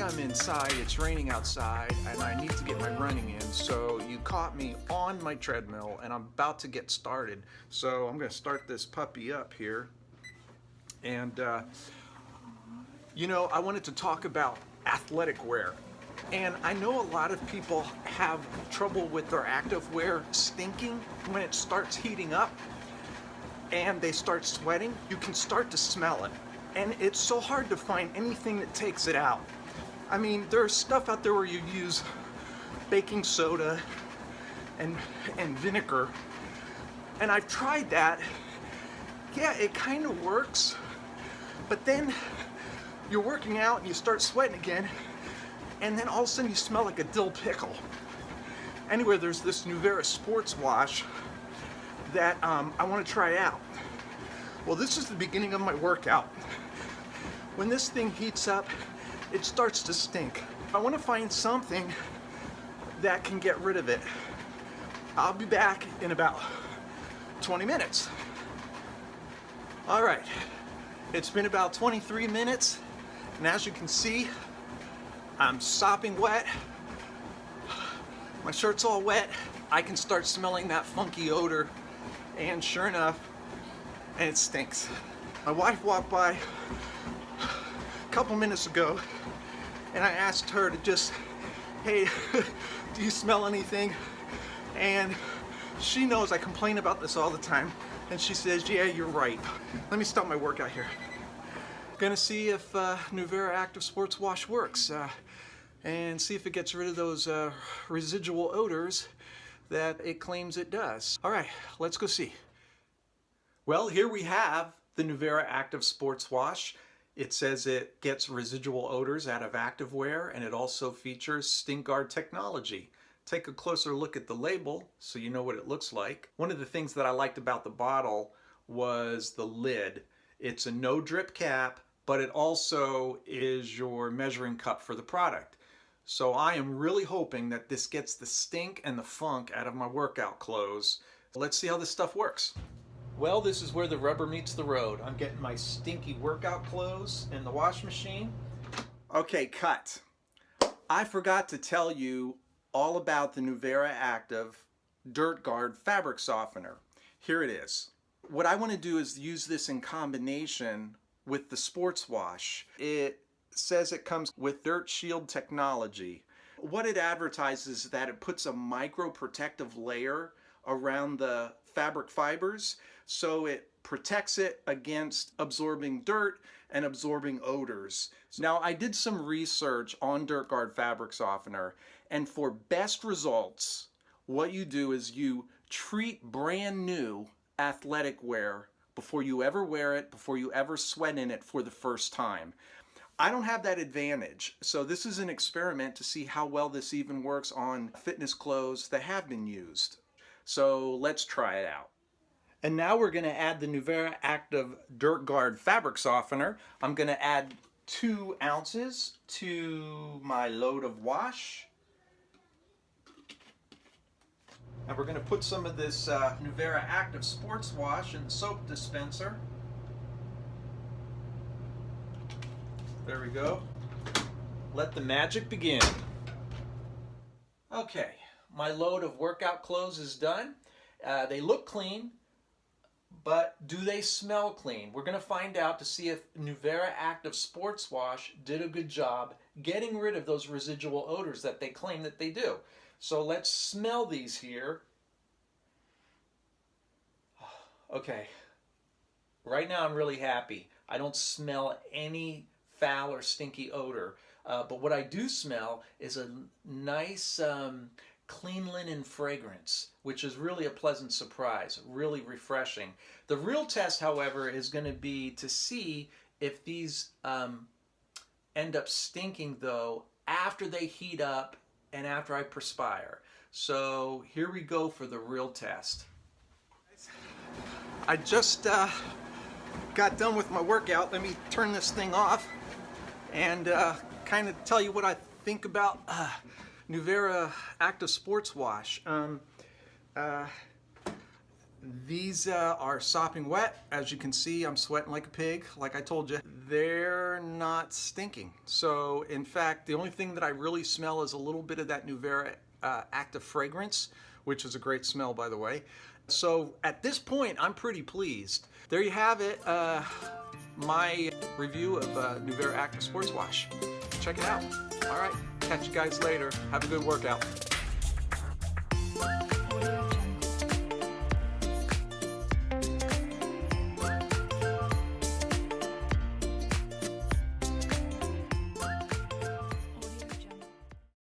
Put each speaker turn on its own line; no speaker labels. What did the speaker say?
I'm inside, it's raining outside, and I need to get my running in, so you caught me on my treadmill, and I'm about to get started. So I'm going to start this puppy up here. And, you know, I wanted to talk about athletic wear. And I know a lot of people have trouble with their active wear stinking when it starts heating up and they start sweating. You can start to smell it. And it's so hard to find anything that takes it out. I mean, there's stuff out there where you use baking soda and vinegar. And I've tried that. Yeah, it kind of works. But then you're working out and you start sweating again. And then all of a sudden you smell like a dill pickle. Anyway, there's this Nuvera Sports Wash that I want to try out. Well, this is the beginning of my workout. When this thing heats up, it starts to stink. I want to find something that can get rid of it. I'll be back in about 20 minutes. All right, it's been about 23 minutes, and as you can see, I'm sopping wet. My shirt's all wet. I can start smelling that funky odor, and sure enough, and it stinks. My wife walked by a couple minutes ago, and I asked her to just, hey, do you smell anything? And she knows I complain about this all the time, and she says, yeah, you're right. Let me start my workout here. Gonna see if Nuvera Active Sports Wash works and see if it gets rid of those residual odors that it claims it does. All right, let's go see. Well, here we have the Nuvera Active Sports Wash. It says it gets residual odors out of activewear, and it also features stink guard technology. Take a closer look at the label so you know what it looks like. One of the things that I liked about the bottle was the lid. It's a no drip cap, but it also is your measuring cup for the product. So I am really hoping that this gets the stink and the funk out of my workout clothes. Let's see how this stuff works. Well, this is where the rubber meets the road. I'm getting my stinky workout clothes in the wash machine. Okay, cut. I forgot to tell you all about the Nuvera Active Dirt Guard fabric softener. Here it is. What I want to do is use this in combination with the sports wash. It says it comes with Dirt Shield technology. What it advertises is that it puts a micro protective layer around the fabric fibers, so it protects it against absorbing dirt and absorbing odors. Now, I did some research on Dirt Guard fabric softener, and for best results, what you do is you treat brand new athletic wear before you ever wear it, before you ever sweat in it for the first time. I don't have that advantage, so this is an experiment to see how well this even works on fitness clothes that have been used. So let's try it out. And now we're going to add the Nuvera Active Dirt Guard fabric softener. I'm going to add 2 ounces to my load of wash. And we're going to put some of this Nuvera Active Sports Wash in the soap dispenser. There we go. Let the magic begin. Okay, my load of workout clothes is done. They look clean, but do they smell clean? We're going to find out to see if Nuvera Active Sports Wash did a good job getting rid of those residual odors that they claim that they do. So let's smell these here. Okay, right now I'm really happy. I don't smell any foul or stinky odor, but what I do smell is a nice clean linen fragrance, which is really a pleasant surprise, really refreshing. The real test, however, is going to be to see if these end up stinking, though, after they heat up and after I perspire. So here we go for the real test. I just got done with my workout. Let me turn this thing off and kind of tell you what I think about Nuvera Active Sports Wash. These are sopping wet. As you can see, I'm sweating like a pig. Like I told you, they're not stinking. So in fact, the only thing that I really smell is a little bit of that Nuvera Active fragrance, which is a great smell, by the way. So at this point, I'm pretty pleased. There you have it, my review of Nuvera Active Sports Wash. Check it out. All right, catch you guys later. Have a good workout.